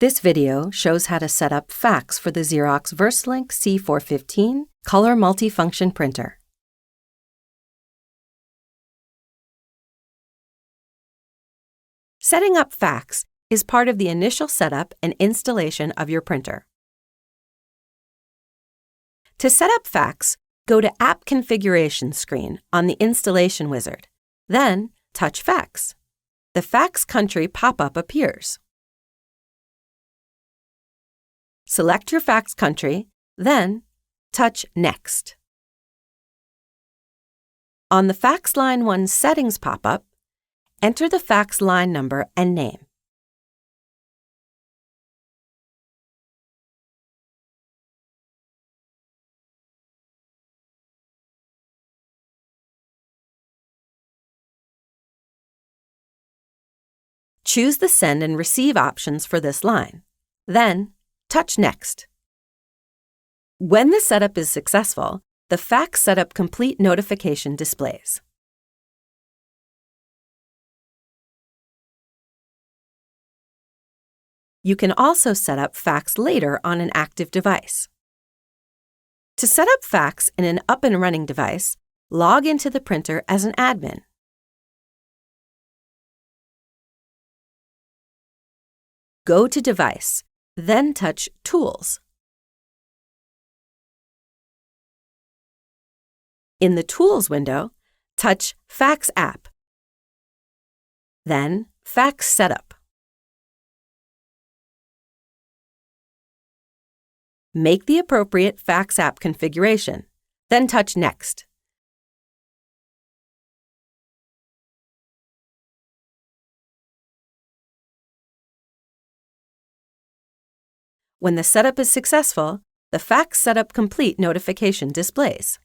This video shows how to set up fax for the Xerox VersaLink C415 color multifunction printer. Setting up fax is part of the initial setup and installation of your printer. To set up fax, go to App Configuration screen on the Installation wizard. Then, touch Fax. The fax country pop-up appears. Select your fax country, then touch Next. On the Fax Line 1 Settings pop-up, enter the fax line number and name. Choose the Send and Receive options for this line. Then, touch Next. When the setup is successful, the Fax Setup Complete notification displays. You can also set up fax later on an active device. To set up fax in an up-and-running device, log into the printer as an admin. Go to Device, then touch Tools. In the Tools window, touch Fax App, then Fax Setup. Make the appropriate fax app configuration, then touch Next. When the setup is successful, the Fax Setup Complete notification displays.